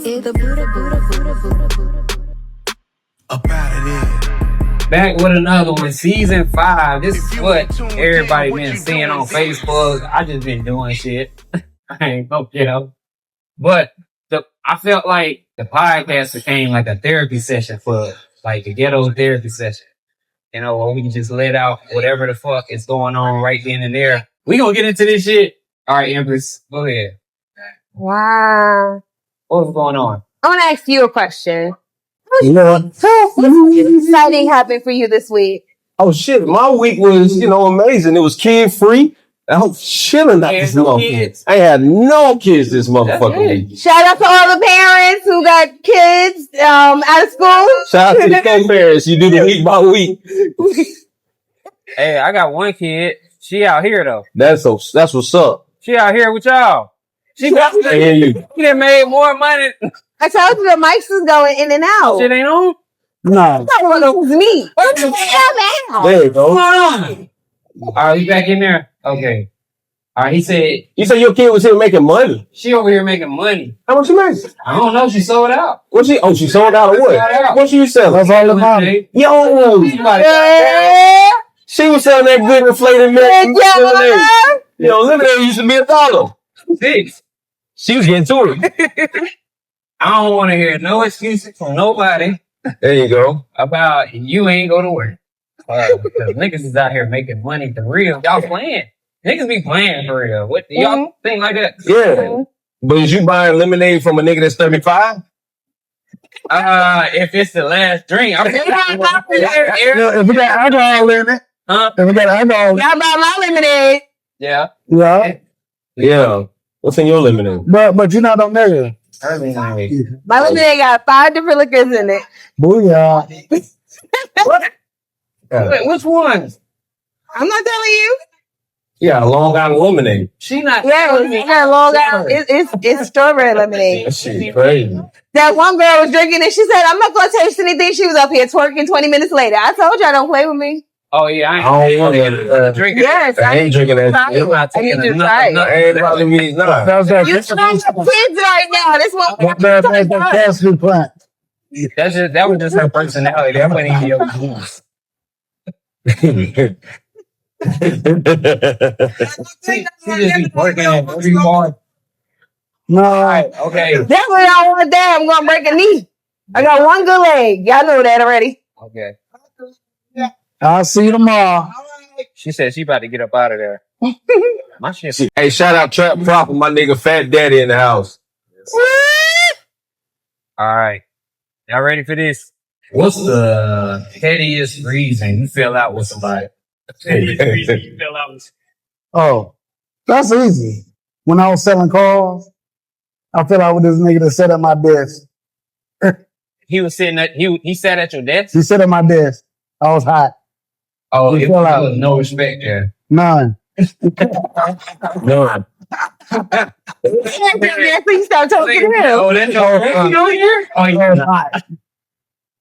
Up out of there. Back with another one, season 5. This is what everybody been seeing on Facebook. I just been doing shit. I ain't but I felt like the podcast became like a therapy session for like a ghetto therapy session. You know, where we can just let out whatever the fuck is going on right then and there. We gonna get into this shit. All right, Empress, go ahead. Wow. What's going on? I want to ask you a question. Lord. What's exciting happened for you this week? Oh shit, my week was, amazing. It was kid free. I was chilling out this motherfucker. I had no kids this motherfucking week. Shout out to all the parents who got kids out of school. Shout out to the co-parents. You do the week by week. Hey, I got one kid. She out here though. That's what's up. She out here with y'all. She done made more money. I told you the mics is going in and out. Shit ain't on? No. I thought it was me. There you go. All right, we back in there. Okay. All right, he said. You said your kid was here making money. She over here making money. How much she made? I don't know. She sold out. She sold out of what? What she selling? That's all the money. Yo. She was selling that good inflated milk. Lemonade used to be $1. $6. She was getting to it. I don't want to hear no excuses from nobody. There you go. About you ain't go to work. Because niggas is out here making money for real. Y'all playing. Niggas be playing for real. What do y'all think like that? Yeah. But is you buying lemonade from a nigga that's 35? If it's the last drink, I'm if we got alcohol in it. Huh? If we got alcohol in it. Y'all buy my lemonade. Yeah. Yeah. Yeah. What's in your lemonade? But you're not on there. My lemonade got 5 different liquors in it. Booyah. What? Wait, which ones? I'm not telling you. Yeah, Long Island lemonade. She not. Yeah, it's got Long Island. It's strawberry lemonade. That shit crazy. That one girl was drinking it. She said, "I'm not gonna taste anything." She was up here twerking 20 minutes later. I told y'all don't play with me. Oh yeah, I don't want to drink it. Yes, I ain't drinking that. I need to try it. I ain't probably me. Nah. You trying to kids right now. This one. That was just her personality. That wasn't even your juice. She just be working at every morning. No. Right, okay. Definitely don't want that. I'm gonna break a knee. I got one good leg. Y'all know that already. Okay. I'll see you tomorrow. She said she about to get up out of there. My shit. Hey, shout out Trap Proper, my nigga Fat Daddy in the house. All right. Y'all ready for this? What's the pettiest reason you fell out with somebody? Pettiest reason you fell out with Oh, that's easy. When I was selling cars, I fell out with this nigga that sat at my desk. He was sitting at he sat at your desk? He sat at my desk. I was hot. Oh, it was no respect there. None. None. Please stop talking to him. Oh, that's your friend here? Oh, I was hot.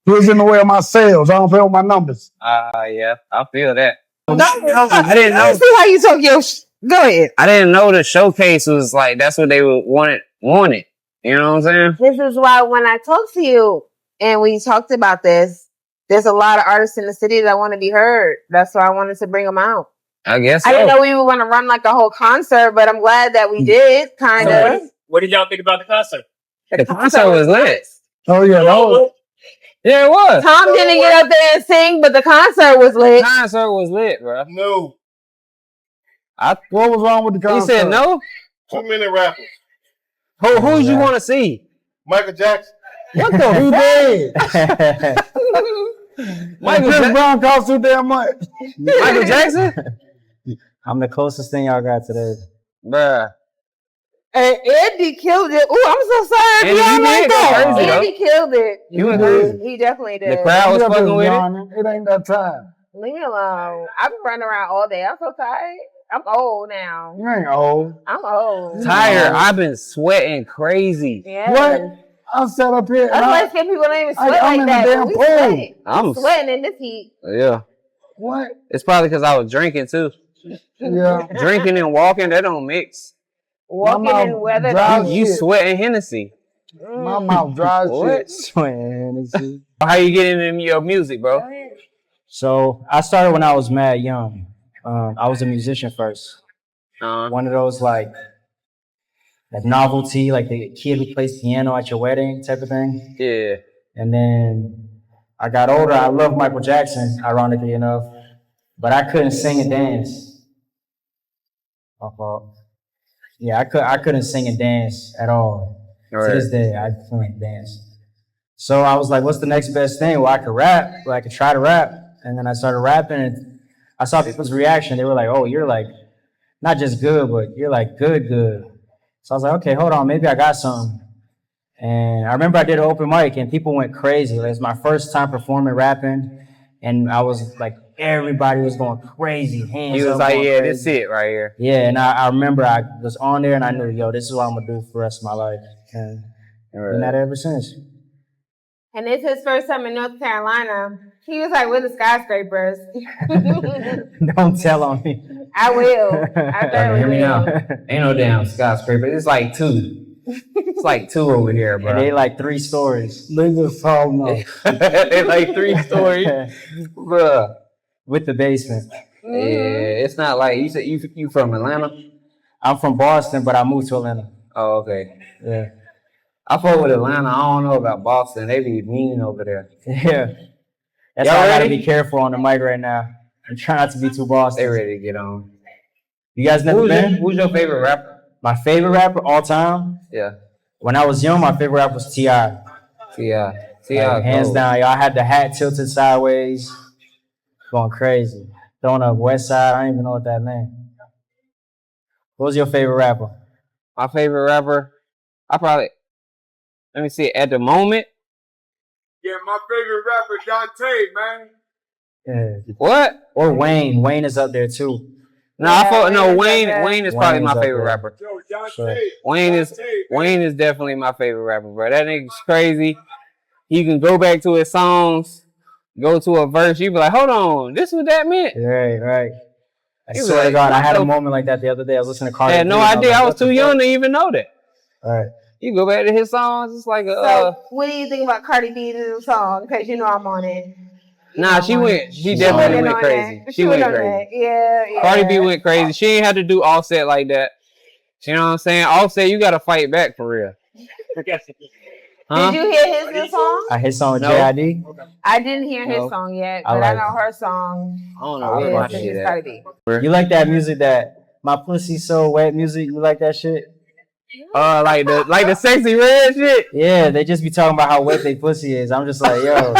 He was in the way of my sales. I don't pay with my numbers. Yeah, I feel that. I didn't know. See how you talk your. Go ahead. I didn't know the showcase was like that's what they would wanted. You know what I'm saying? This is why when I talked to you and we talked about this, there's a lot of artists in the city that want to be heard. That's why I wanted to bring them out. I guess so. I didn't know we were going to run like a whole concert, but I'm glad that we did, kind of. What did y'all think about the concert? The concert was lit. Oh, yeah. Yeah, it was. Tom didn't get up there and sing, but the concert was lit. The concert was lit, bro. No. What was wrong with the concert? He said no? 2-minute rappers. Who you want to see? Michael Jackson. What the? Who did? Chris Brown cost too damn much. Michael Jackson? I'm the closest thing y'all got today. Bruh. And Eddie killed it. Ooh, I'm so sorry. Eddie, Y'all like that. crazy, Eddie killed it. You went crazy. He definitely did. The crowd was fucking with it. It ain't that time. Leave me alone. I've been running around all day. I'm so tired. I'm old now. You ain't old. I'm old. Tired. I've been sweating crazy. Yeah. What? I sat up here. That's why skin people don't even sweat I'm like in that. the damn We pool. sweat. I'm sweating in this heat. Yeah. What? It's probably because I was drinking too. Yeah. Drinking and walking, that don't mix. Walking in weather. dry You shit. sweating Hennessy. My mouth dry as shit. Swing. How you getting into your music, bro? So I started when I was mad young. I was a musician first. One of those like novelty, like the kid who plays piano at your wedding type of thing. Yeah. And then I got older. I loved Michael Jackson, ironically enough, but I couldn't sing and dance. My fault. Yeah, I couldn't sing and dance at all. Right. To this day, I can't dance. So I was like, what's the next best thing? Well, I could rap. Well, I could try to rap. And then I started rapping, and I saw people's reaction. They were like, oh, you're like, not just good, but you're like good. So I was like, okay, hold on, maybe I got something. And I remember I did an open mic, and people went crazy. Like, it was my first time performing rapping, and I was like, everybody was going crazy. Hands He was up, like, going yeah, crazy. this it right here. Yeah, and I remember I was on there, and I knew, yo, this is what I'm going to do for the rest of my life. And been at it ever since. And it's his first time in North Carolina. He was like, with the skyscrapers. Don't tell on me. I will. I Hear me will. now. Ain't no damn skyscraper. It's like 2. It's like 2 over here, bro. And they like 3 stories. They just told no. They like 3 stories, bruh. With the basement. Yeah, it's not like you said. You from Atlanta? I'm from Boston, but I moved to Atlanta. Oh, okay. Yeah. I fuck with Atlanta. I don't know about Boston. They be mean over there. Yeah. That's Y'all why I gotta ready? be careful on the mic right now. I'm trying not to be too Boston. They ready to get on. You guys never been? Who's your favorite rapper? My favorite rapper all time? Yeah. When I was young, my favorite rapper was T.I. T.I. Hands cold. down, y'all. I had the hat tilted sideways. Going crazy. Throwing up West Side. I don't even know what that meant. What was your favorite rapper? My favorite rapper, let me see, at the moment. Yeah, my favorite rapper, Dante, man. Yeah. What? Or Wayne. Wayne is up there too. No, I thought Wayne is Wayne. up there. Wayne is probably Wayne's my up favorite there. rapper. Yo, Dante. Sure. Wayne is definitely my favorite rapper, bro. That nigga's crazy. You can go back to his songs, go to a verse, you be like, hold on, this is what that meant. Right. I He was swear to like, God, I what had the- a moment like that the other day. I was listening to I Cardi had no B, and idea. I like, was what the too young fuck? to even know that. All right. You go back to his songs, it's like So, what do you think about Cardi B's new song? Because you know I'm on it. nah, she definitely went went on crazy. that. She went on crazy. that. Yeah. Cardi B went crazy. She ain't had to do Offset like that. You know what I'm saying? Offset, you gotta fight back for real. Huh? Did you hear his new song? His song with No. JID. I didn't hear his No. song yet, I but I like know her song. I don't know where my Is shit Cardi at. B. You like that music that my pussy so wet music? You like that shit? Like the sexy red shit. Yeah, they just be talking about how wet they pussy is. I'm just like, yo,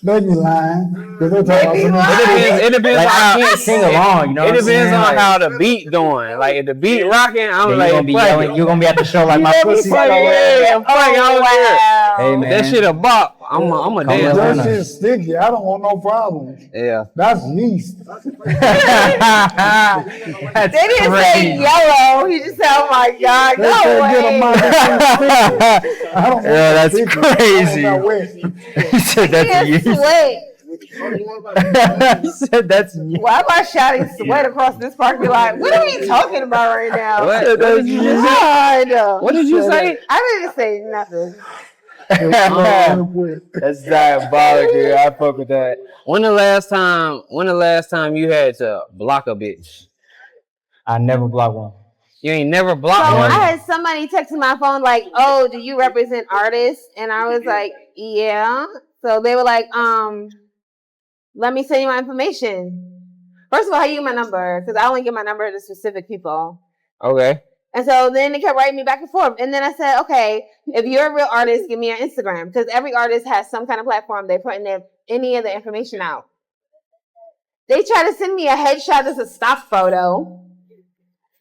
They be lying. 'Cause they talk about They be some- lying. It depends like on I how can't sing along. You know, it what I'm depends saying? on Like, how the beat going. Like if the beat rocking, I'm you're like, gonna be fuck yelling. it. You're gonna be at the show like You my gonna be pussy so fucking wet. Yeah, fuck it, I don't care. wow. Hey man, That shit a bop. I'm a Come dance. on. That shit sticky. I don't want no problems. Yeah. That's yeast. That's They didn't say crazy. yellow. He just said, "Oh my God, They go said get a away." mic and sticky. I don't want Yeah, that's sticky. crazy. I want that He said that's It's you. sweat. He said that's you. Why am I shouting sweat across this parking lot? What are we talking about right now? What did you just say? God. What did you say? I didn't say nothing. That's diabolical. Dude. I fuck with that. When the last time you had to block a bitch? I never block one. You ain't never So blocked one. I had somebody texting my phone like, "Oh, do you represent artists?" And I was like, "Yeah." So they were like, "Let me send you my information." First of all, how you get my number? Because I only give my number to specific people. Okay. And so then they kept writing me back and forth. And then I said, "Okay, if you're a real artist, give me your Instagram." Because every artist has some kind of platform. They're putting any of the information out. They try to send me a headshot that's a stock photo.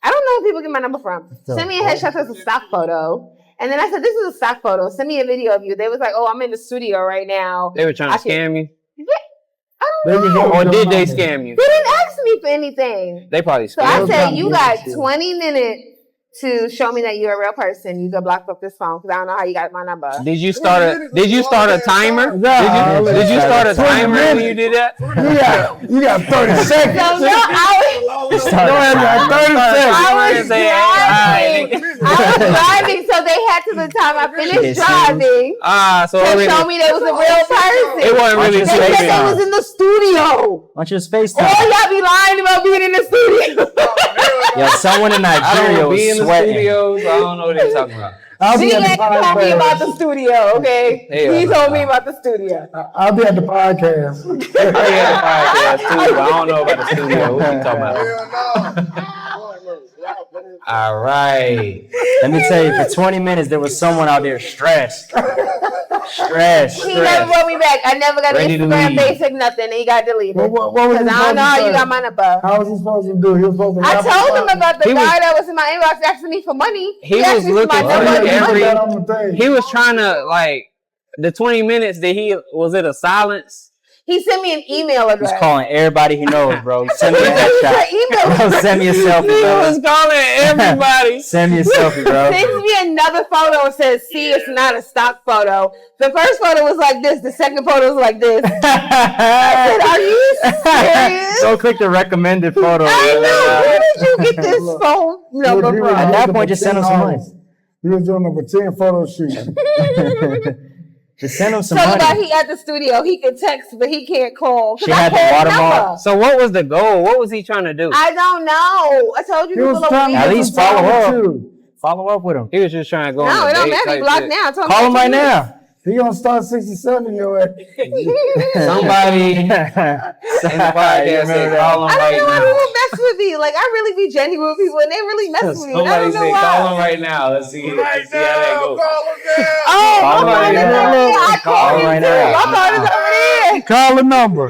I don't know where people get my number from. Send me a headshot that's a stock photo. And then I said, "This is a stock photo. Send me a video of you." They was like, "Oh, I'm in the studio right now." They were trying to scam you? I don't know. Or did they scam you? They didn't ask me for anything. They probably So I scammed you. said, "You got 20 minutes to show me that you're a real person. You can block up this phone because I don't know how you got my number." Did you start a timer? Did you start a timer when you did that? You got 30 seconds. So no, It started I was Alright. driving, so they had to the time I finished driving So to show me that it was a real person. it wasn't really They said FaceTime. they was in the studio. Why don't you just FaceTime? Oh, y'all be lying about being in the studio. Yo, someone in I Nigeria don't was be in the sweating. studio, so I don't know what they're talking about. I'll be She at the ain't told me about the podcast. studio, okay? Hell He no. told me about the studio. I'll be at the podcast. I had a podcast too, but I don't know about the studio. What you talking about? Hell no. All right. Let me tell you, for 20 minutes, there was someone out there stressed. He never wrote me back. I never got an Ready to Instagram, leave. Facebook, nothing. And he got deleted. What was he Because I supposed don't know to how you say? got my number. How was he supposed to do? He was supposed to I rap told him about the He was- guy that was in my inbox asking me for money. He asked was me for looking my for number and every- money. that on the thing. He was trying to like the 20 minutes that was it a silence? He sent me an email address. He's calling everybody he knows, bro. Send me a headshot. email. Bro, send me a selfie, He bro. was calling everybody. Send me a selfie, bro. Sends me another photo and says, see, it's not a stock photo. The first photo was like this. The second photo was like this. I said, are you serious? Go click the recommended photo. I know. Where did you get this phone number He was from? At that doing point, just send him some money. artists. He was doing a pretend photo shoot. Just send him some Talk about money. he at the studio. He can text, but he can't call. 'Cause She I had the called watermark. number. So what was the goal? What was he trying to do? I don't know. I told you He this was was a trying to At get least some time follow up. with you. Follow up with him. He was just trying to go No, on it a don't date matter. He type blocked shit. now. I told Call him him right now. He gonna start 67 your ass. Somebody in the podcast said call him I right don't know why now. people mess with me. Like, I really be genuine with people, and they really mess with me. And I Somebody don't know said why. call him right now. Let's see how that goes. Oh, Call my him phone right is now. over there. I Call called him him right too. now. My phone is over there. Call the number.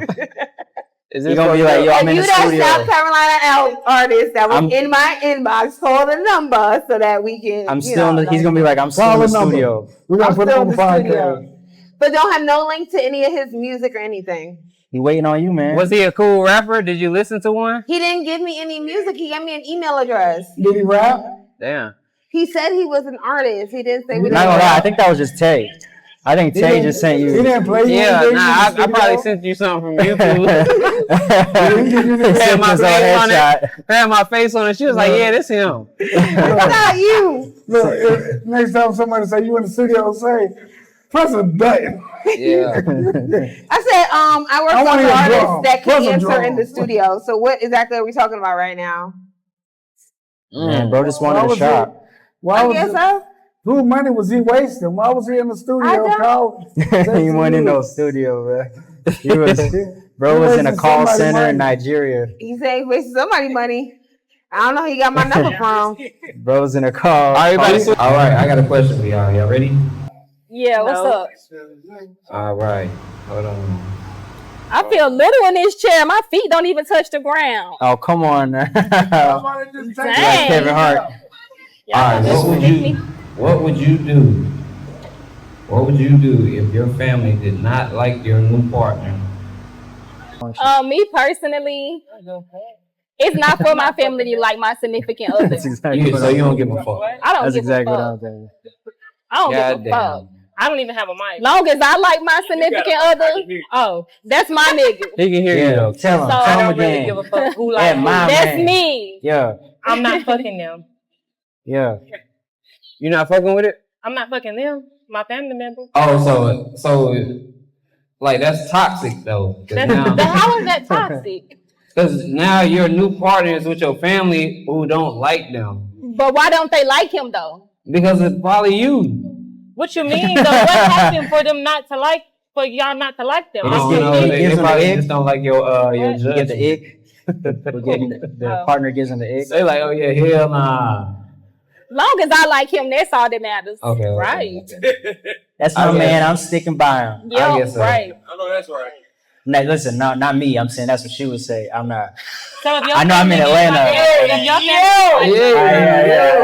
Is You're gonna be like, yo, I'm And in you the that studio. South Carolina artist that was I'm- in my inbox, call the number so that we can. I'm you still in know, the, he's gonna be like, I'm still Call in the the number. studio. We're gonna I'm put it still on in the the studio. podcast. But don't have no link to any of his music or anything. He waiting on you, man. Was he a cool rapper? Did you listen to one? He didn't give me any music. He gave me an email address. Did he rap? Damn. He said he was an artist. He didn't say what Not gonna lie, I think that was just Tay. I think He Tay didn't- just sent He you. didn't play you. Yeah, anything in nah, the I studio? probably sent you something from YouTube. He sent my his own face on it. headshot. Had my face on it. She was like, yeah, this him. It's not you. Look, next time somebody say you in the studio, say, press a button. Yeah. I said, I work I with wanna hear a artists drum. that Press can a answer drum. in the studio. So what exactly are we talking about right now? Man, bro just Why wanted a was shot. Why I was guess it, so. whose money was he wasting? Why was he in the I studio? don't- Call, He went in no studio, bro. He was, bro He was in a wasting call somebody's center in money. Nigeria. He said he wasted somebody's money. I don't know. He got my number from. Bro was in a call. All right, I got a question for y'all. Y'all ready? Yeah, what's No. up? All right. Hold on. I feel little in this chair. My feet don't even touch the ground. Oh, come on now. Somebody just take Like Dang. Kevin Hart. Y'all All right, gonna what would you do? What would you do if your family did not like your new partner? Me personally, it's not for my family to like my significant other. That's exactly You, what so I'm you don't thinking. give a fuck. I don't That's give exactly a what fuck. I'm thinking. I don't give a Goddamn. fuck. I don't even have a mic. Long as I like my significant other, oh, that's my nigga. He can hear you Yeah, though. tell him. So- I Tell him don't really again. give a fuck who Yeah, likes me. my That's man. me. Yeah, I'm not fucking them. yeah. You not fucking with it? I'm not fucking them. My family member. Oh, so like that's toxic though. That's, How is that toxic? Because now your new partner is with your family who don't like them. But why don't they like him though? Because it's probably you. What you mean though? What happened for them not to like? For y'all not to like them? It I is don't good. know. It They gives them probably the ick. just don't like your You get judgment. the ick. The partner gives him the ick. They like, oh yeah, hell nah. Long as I like him, that's all that matters. Okay. Right. That's I my guess. man. I'm sticking by him. Yeah, guess so. right. I know that's right. Now, listen, not me. I'm saying that's what she would say. I'm not. So if your I know I'm in family Atlanta. If your family,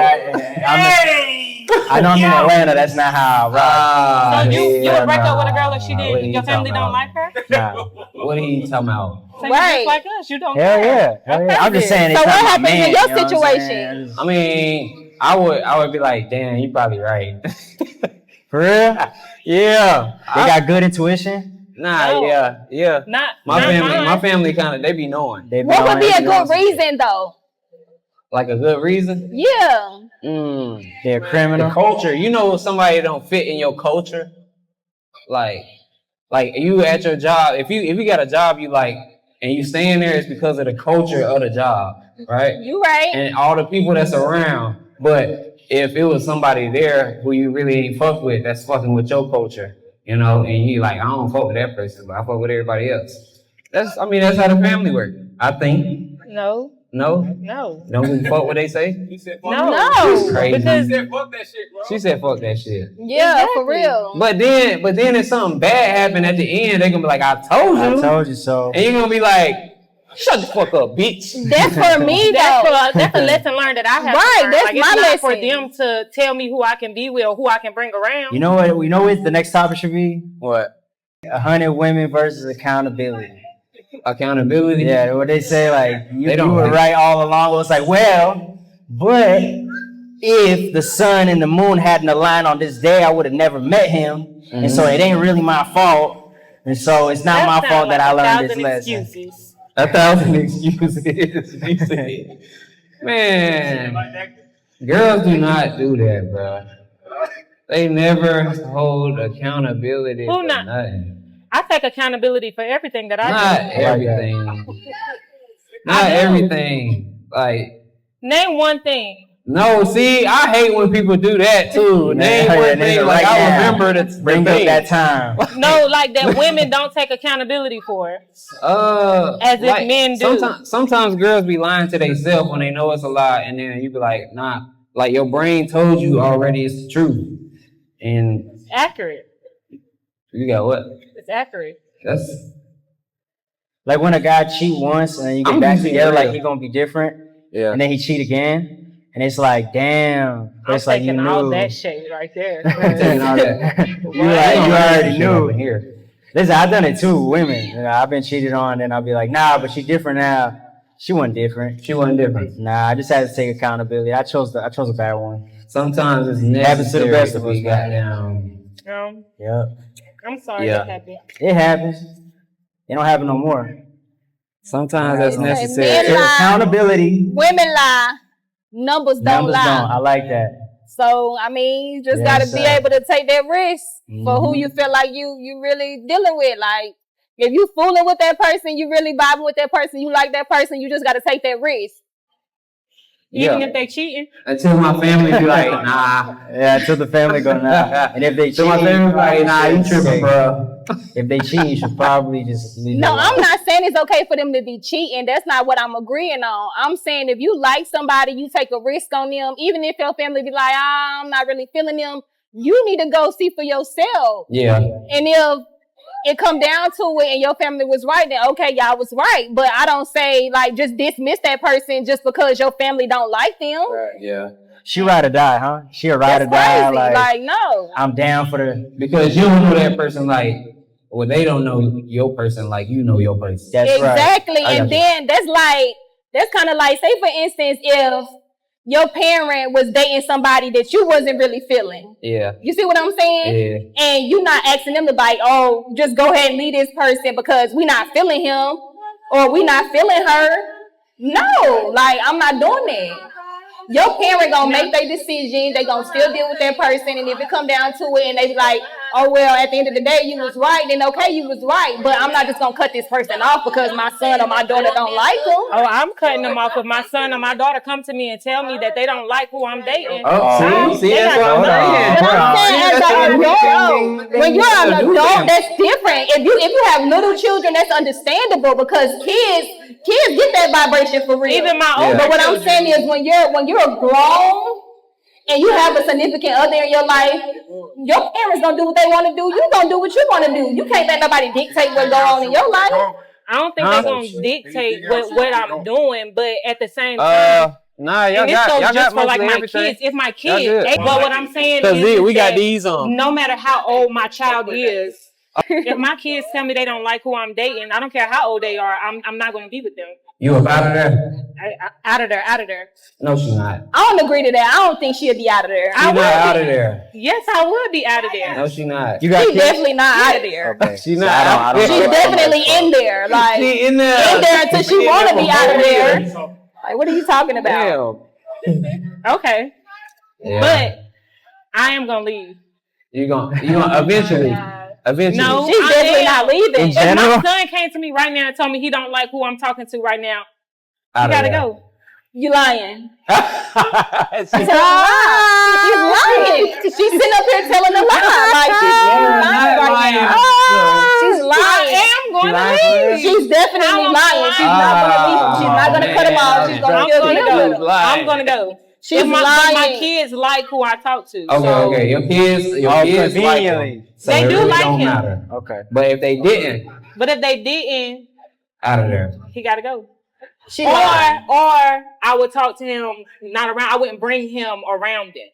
I know I'm in Atlanta. That's not how I rock. so you yeah, would break up with a girl nah, if she what did. are If you your family talking don't about? like her. Nah. What are you talking about? So you Right. just like us. You don't Hell care. yeah. Hell yeah. I'm just saying it's So not what my happened in man, your you know what I'm situation? saying? I mean, I would be like, damn, you probably right. For real? Yeah. They got good intuition. Nah, No. yeah. Not My not family, mine. my family kind of they be knowing. What would be a good reason though? Like a good reason. Yeah. They're criminal. The culture, you know, somebody don't fit in your culture. Like you at your job. If you got a job you like and you staying there, it's because of the culture of the job, right? You right. And all the people that's around. But if it was somebody there who you really ain't fuck with, that's fucking with your culture, you know, and you like, I don't fuck with that person, but I fuck with everybody else. That's how the family work. I think. No. No? No. Don't give a fuck what they say? He said, fuck No. that. She's crazy. Because He said, fuck that shit, bro. She said fuck that shit. Yeah, for Exactly. real. But then if something bad happened at the end, they gonna be like, I told you. I told you so. And you're gonna be like, shut the fuck up, bitch. That's for me though. That's a lesson learned that I have. Right, to learn. that's like, my it's not lesson. for them to tell me who I can be with or who I can bring around. You know what? We know what the next topic should be. What? 100 women versus accountability. Accountability? Yeah, what they say, like, you They don't were like- right all along. Well, it's like, well, but if the sun and the moon hadn't aligned on this day, I would have never met him. And so it ain't really my fault. And so it's not my fault that I learned this lesson. Excuses. 1,000 excuses. Man, girls do not do that, bro. They never hold accountability Who for not? nothing. I take accountability for everything that I Not do. everything. Not everything. Like, Name one thing. no, see, I hate when people do that too. Name Yeah, one yeah, thing. nigga, Like, right I now. remember the Bring up thing. that time. No, like that women don't take accountability for. As if like, men do. Sometimes girls be lying to themselves when they know it's a lie, and then you be like, nah, like your brain told you already it's the truth, and Accurate. you got what? It's accurate. That's Like when a guy cheat once and then you get I'm back using together, real. like he gonna be different. yeah. And then he cheat again. And it's like, damn. But I'm it's like you taking knew. all that shade right there. Taking all that. you already Shit knew. over here. Listen, I've done it too, women. You know, I've been cheated on, and I'll be like, nah, but she's different now. She wasn't different. She wasn't different. Nah, I just had to take accountability. I chose a bad one. Sometimes it's Happens to the necessary best of to be us, man. goddamn. Yep. I'm sorry Yeah. that happened. It happens. It don't happen no more. Sometimes that's Right. necessary. Men lie. Accountability. Women lie. Numbers don't Numbers lie. don't. I like that. So I mean, you just Yes, gotta be sir. able to take that risk for who Mhm. you feel like you really dealing with. Like if you fooling with that person, you really vibing with that person, you like that person, you just gotta take that risk. Even Yeah. if they cheating. Until my family be like, nah. Yeah, until the family go nah. And if they cheat, Until my family be like, nah, you tripping, bro. If they cheat, you should probably just leave No, it I'm alone. not saying it's okay for them to be cheating. That's not what I'm agreeing on. I'm saying if you like somebody, you take a risk on them, even if your family be like, I'm not really feeling them, you need to go see for yourself. Yeah. And if it come down to it and your family was right, then okay, y'all was right. But I don't say like just dismiss that person just because your family don't like them. Yeah. She ride or die, huh? She a ride That's or die. crazy. Like, No. I'm down for the. Because you don't know that person like, well, they don't know your person like you know your person. That's right. Exactly. I got And you. then that's kind of like, say for instance, if your parent was dating somebody that you wasn't really feeling. Yeah. You see what I'm saying? Yeah. And you not asking them to like, oh, just go ahead and leave this person because we not feeling him or we not feeling her. No, like I'm not doing that. Your parent gonna make their decision. They gonna still deal with that person. And if it come down to it and they be like, oh, well, at the end of the day, you was right, then okay, you was right. But I'm not just gonna cut this person off because my son or my daughter don't like him. Oh, I'm cutting them off if my son or my daughter come to me and tell me that they don't like who I'm dating. Oh, see, that's what I'm saying. But I'm saying as an adult, when you're an adult, that's different. If you have little children, that's understandable because kids get that vibration for real. Even my older But what I'm children. saying is when you're grown and you have a significant other in your life, your parents gonna do what they want to do. You gonna do what you want to do. You can't let nobody dictate what go on in your life. I don't think Huh? they're gonna dictate what I'm doing, but at the same time, Nah, y'all and this got goes y'all just got for like mostly my everything. kids. If my Y'all kids, good. but what I'm saying Cause is we got that these on. no matter how old my child is, if my kids tell me they don't like who I'm dating, I don't care how old they are, I'm not gonna be with them. You up out of there? Out of there. No, she's not. I don't agree to that. I don't think she'll be out of there. She's not out of there. Yes, I would be out of there. No, she's not. You got She's kids? definitely not out of there. Okay. She's not. I don't She's definitely in there. Like She in there. in there until she want to be out of there. Yeah. Like, what are you talking about? Okay. Yeah. But I am gonna leave. You gonna eventually. No, She's definitely not leaving. If my son came to me right now and told me he don't like who I'm talking to right now, you gotta go. You lying. She's She's lying. She's sitting up here telling a lie. Like she's lying right now. She's lying. I am going to leave. She's definitely lying. She's not going to leave. She's not going to cut him off. She's going to deal with him. I'm gonna go. She's my lying. kids like who I talk to. Okay. Your kids like him. So they do really like don't him. Matter. Okay. But if they didn't, out of there. he gotta go. She or lying. I would talk to him not around. I wouldn't bring him around it.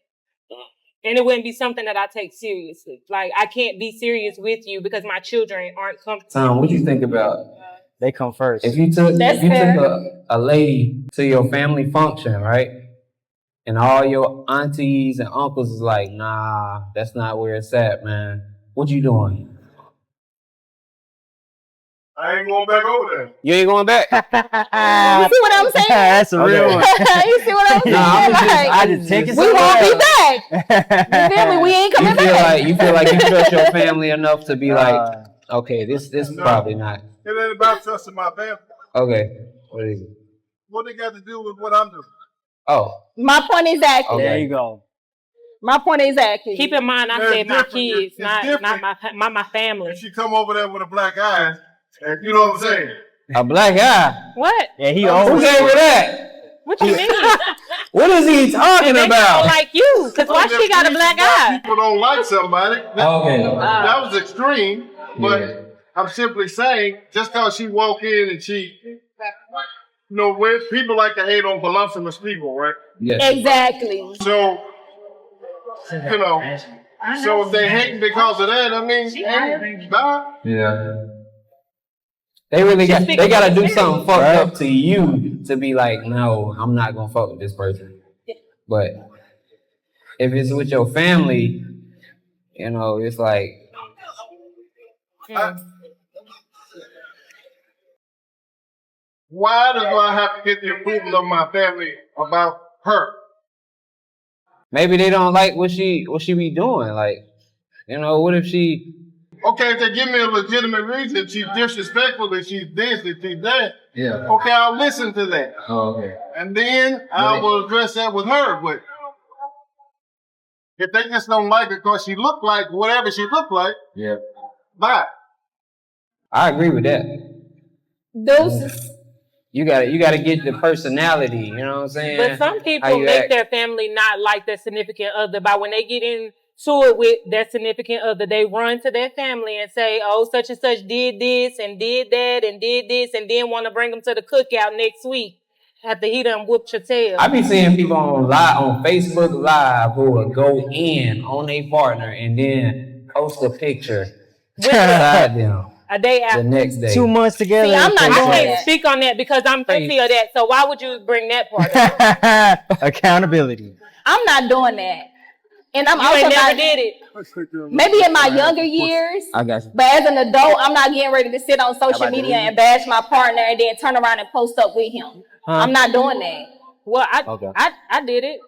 And it wouldn't be something that I take seriously. Like, I can't be serious with you because my children aren't comfortable. Tom, what you think about? They come first. If you took a lady to your family function, right? And all your aunties and uncles is like, nah, that's not where it's at, man. What you doing? I ain't going back over there. You ain't going back? You see what I'm saying? That's a real one. You see what I'm saying? I just take it. We won't be back. You feel me? We ain't coming back. You feel like you trust your family enough to be like, okay, this probably not. It ain't about trusting my family. Okay. What is it? What they got to do with what I'm doing? Oh. My point is accurate. Okay. There you go. My point is accurate. Keep in mind, I said my kids, It's not my family. If she come over there with a black eye, and you know what I'm saying? A black eye? What? Yeah, he Who always. gave her that? What you mean? What is he talking They about? don't like you, because why she got a black eye? People don't like somebody. That was extreme, but Yeah. I'm simply saying, just because she walk in and she, you know, where people like to hate on voluptuous people, right? Yes. Exactly. So, you know, so if they hating because of that, I mean, hey, bye. Yeah. They really got to do something fucked up to you to be like, no, I'm not gonna fuck with this person. But if it's with your family, you know, it's like, Why do I have to get the approval of my family about her? maybe they don't like what she be doing. Like, you know, what if she? Okay, if they give me a legitimate reason, she's disrespectful, and she's this, and she's that. Yeah. Okay, I'll listen to that. Oh, okay. And then I will address that with her. But if they just don't like her because she looked like whatever she looked like, Yeah. bye. I agree with that. Deuces. You gotta get the personality. You know what I'm saying? But some How people you make act. their family not like their significant other. By when they get into it with their significant other, they run to their family and say, oh, such and such did this and did that and did this, and then want to bring them to the cookout next week after he done whooped your tail. I be seeing people on Facebook Live who will go in on their partner and then post a picture beside them A day the after. next day. 2 months together. See, I'm not I doing can't that. speak on that because I'm guilty of that. So why would you bring that part up? Accountability. I'm not doing that. And I'm You also ain't never not. did it. Maybe in my younger years. I got you. But as an adult, I'm not getting ready to sit on social media and bash my partner and then turn around and post up with him. I'm not doing that. Well, Okay. I did it.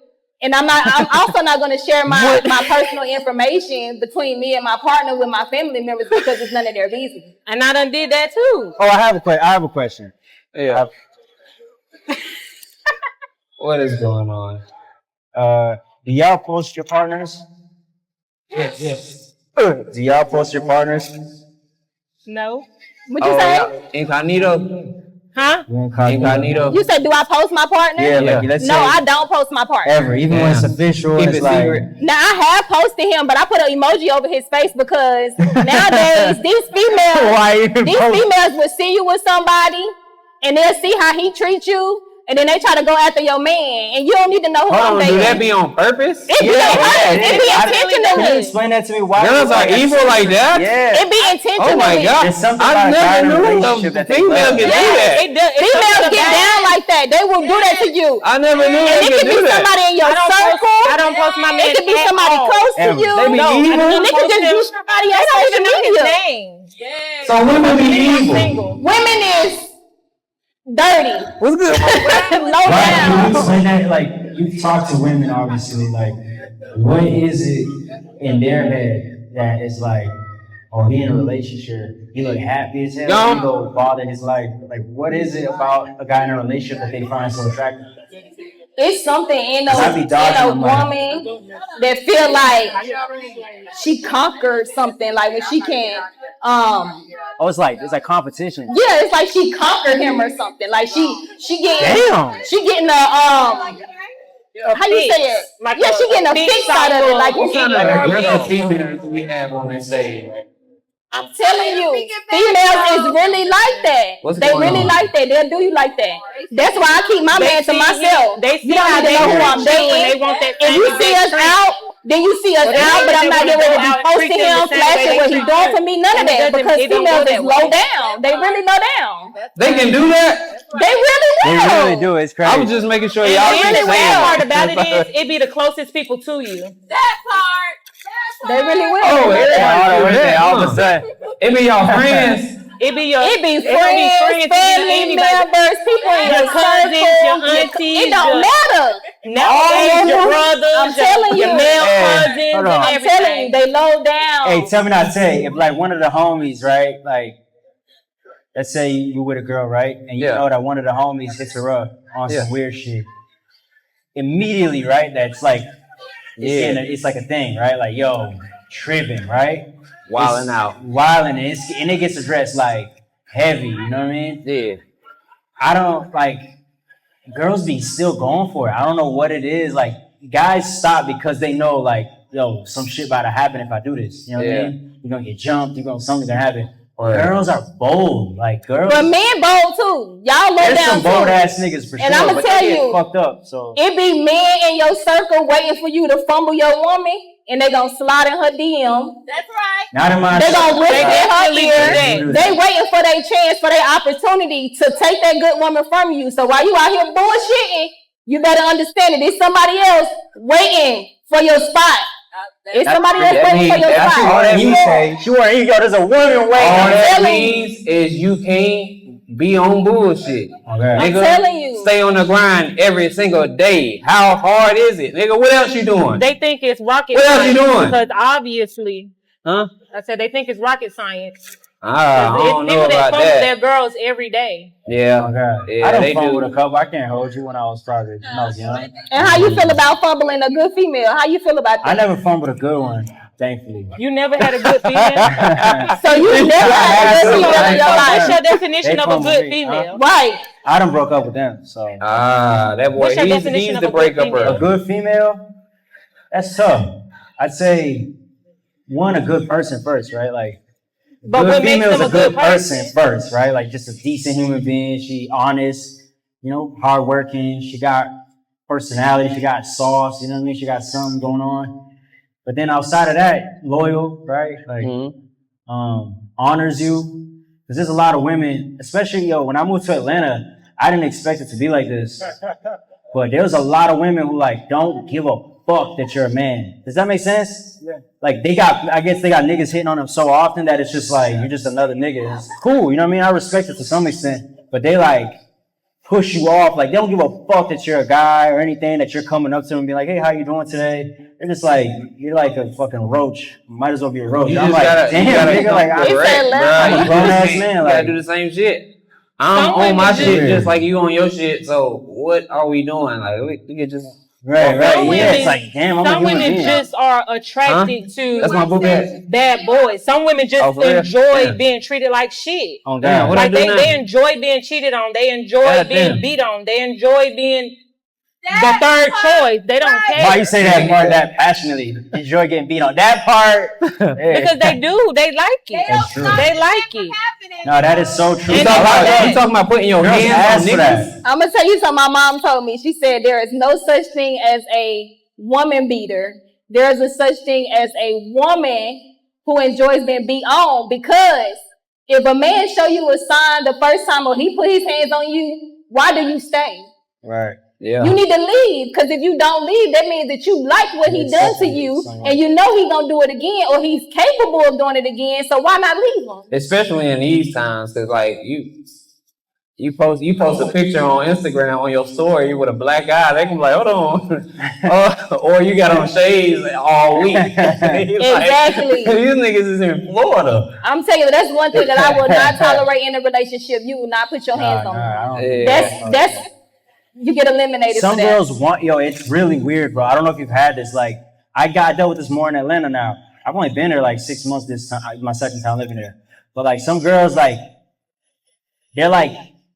And I'm also not going to share my personal information between me and my partner with my family members because it's none of their business. And I done did that too. Oh, I have a question. Yeah. What is going on? Do y'all post your partners? Yes. Do y'all post your partners? No. What'd you say? Incognito. Huh? Incognito. You said, do I post my partner? Yeah, like let's No, say I don't post my partner. ever, even when it's official. Keep It's it like secret. Now, I have posted him, but I put an emoji over his face because nowadays these Why females, even these post? females will see you with somebody and they'll see how he treats you. and then they try to go after your man, and you don't need to know who I'm dating. Do that be on purpose? It be on purpose. It be intentional. Can you explain that to me? Why girls are evil like that? Yeah. It be intentional. Oh my God! I never knew a female can do that. Females get down like that. They will do that to you. I never knew And they it could could be do that. somebody in your circle. I don't post my man. It could be somebody close to you. They be evil. And it could just be somebody else on social media. So women be evil. Women is dirty. What's good? Low Can down. you explain that? Like, you talk to women, obviously. Like, what is it in their head that is like, oh, he in a relationship, he look happy as hell, he go bother his life. Like, what is it about a guy in a relationship that they find so attractive? It's something in a I be dodging them, like- woman that feel like she conquered something. Like when she can, Oh, it's like competition. yeah, it's like she conquered him or something. Like she getting, Damn. she getting a how you say it? Like Yeah, she getting a fix out of it. Like What kind of girl females do we have on this stage? I'm telling you, females is really like that. What's They going really on? like that. They'll do you like that. That's why I keep my man to myself. They see You don't how need to they know who treat I'm you dating. when they want that If you see us out, then you see us out, but I'm not getting ready to be posting him, flashing what he's doing for me. None of that, because females is low down. They really low down. They can do that? They really They will. really do. It's crazy. I was just making sure And y'all the keep really saying wild part that. about it is, it be the closest people to you. That part. They really will. Oh, all everybody do that. of a sudden. It be your friends. It be your, It be it friends, family members, people in your cousins, circle. your aunties, It don't matter. nowadays your brothers, I'm telling your you. male Hey, cousins, hold and on. I'm telling you, everything. they low down. Hey, tell me not tell you. If like one of the homies, right? Like, let's say you with a girl, right? And you know that one of the homies hits her up on some weird shit. Immediately, right? That's like, it's like a thing, right? Like, yo, tripping, right? Wilding out. Wilding, and it gets addressed like heavy, you know what I mean? Yeah. I don't like, girls be still going for it. I don't know what it is. Like, guys stop because they know, like, yo, some shit about to happen if I do this. You know what I mean? You're gonna get jumped. Something's gonna happen. Girls are bold. Like, girls. But men bold too. Y'all low There's down some bold too. ass niggas for And sure. I'ma but tell they get you, fucked up. So it be men in your circle waiting for you to fumble your woman, and they gonna slide in her DM. That's right. not in my. They gonna whisper in her definitely do ear. that. They waiting for their chance, for their opportunity to take that good woman from you. So while you out here bullshitting, you better understand it. It's somebody else waiting for your spot. It's somebody else waiting for your That's all spot. that means. Sure, here you go. There's a woman waiting. All that telling means is you can't be on bullshit. Okay. I'm Nigga, telling you. stay on the grind every single day. How hard is it? Nigga, what else you doing? They think it's rocket What else science. you doing? Because obviously, Huh? I said they think it's rocket science. I It's don't know people that about fumble that. their girls every day. Yeah. Oh, God. Yeah, I they don't fumble do. with a couple. I can't hold you when I was probably when I was young. And how you feel about fumbling a good female? How you feel about I that? never fumbled a good one, thankfully. You never had a good female. So you never had a good female in your What's life. your definition They of a fumble good me, female? Right. I done broke up with them, so That boy, What's your he's definition of the a good breakup female? a early. good female, that's tough. I'd say one, a good person first, right? Like, But good what makes female is them a good person first, right? Like, just a decent human being. She honest, hardworking. She got personality. She got sauce. You know what I mean? She got something going on. But then outside of that, loyal, right? Like, honors you. Because there's a lot of women, especially, when I moved to Atlanta, I didn't expect it to be like this. But there's a lot of women who, like, don't give a fuck that you're a man. Does that make sense? Yeah. Like, I guess they got niggas hitting on them so often that it's just like, you're just another nigga. It's cool, you know what I mean? I respect it to some extent. But they, like, push you off. Like, they don't give a fuck that you're a guy or anything, that you're coming up to them and be like, hey, how you doing today? They're just like, you're like a fucking roach. Might as well be a roach. You I'm just like, gotta, damn, you gotta nigga, come like, correct, I'm a bruh. grown-ass You man, gotta like- do the same shit. I'm Some on my women shit do. just like you on your shit. So what are we doing? Like we can just right. Some Yeah, women- it's like, damn, I'm a Some human women being. just are attracted to That's my book ass. bad boys. Some women just Oh, for real? enjoy Yeah. being treated like shit. Oh, Damn, God. what I Like do now? they enjoy being cheated on. They enjoy God being damn. beat on. They enjoy being the third choice. They don't care. Why you say that part that passionately? Enjoy getting beat on that part. Because they do. They like it. That's true. They like it. No, that is so true. You talking about putting your hands on niggas? I'm gonna tell you something my mom told me. She said there is no such thing as a woman beater. There is a such thing as a woman who enjoys being beat on, because if a man show you a sign the first time or he put his hands on you, why do you stay? Right. Yeah. You need to leave, because if you don't leave, that means that you like what he does to you, and you know he's gonna do it again, or he's capable of doing it again. So why not leave him? Especially in these times, because like you post a picture on Instagram on your story with a black eye, they can be like, hold on. Or you got on shades all week. Exactly. These niggas is in Florida. I'm telling you, that's one thing that I will not tolerate in a relationship. You will not put your hands on me. That's you get eliminated. Some for that. girls want, it's really weird, bro. I don't know if you've had this. Like, I dealt with this more in Atlanta now. I've only been there like 6 months this time, my second time living there. But like some girls, like, they're like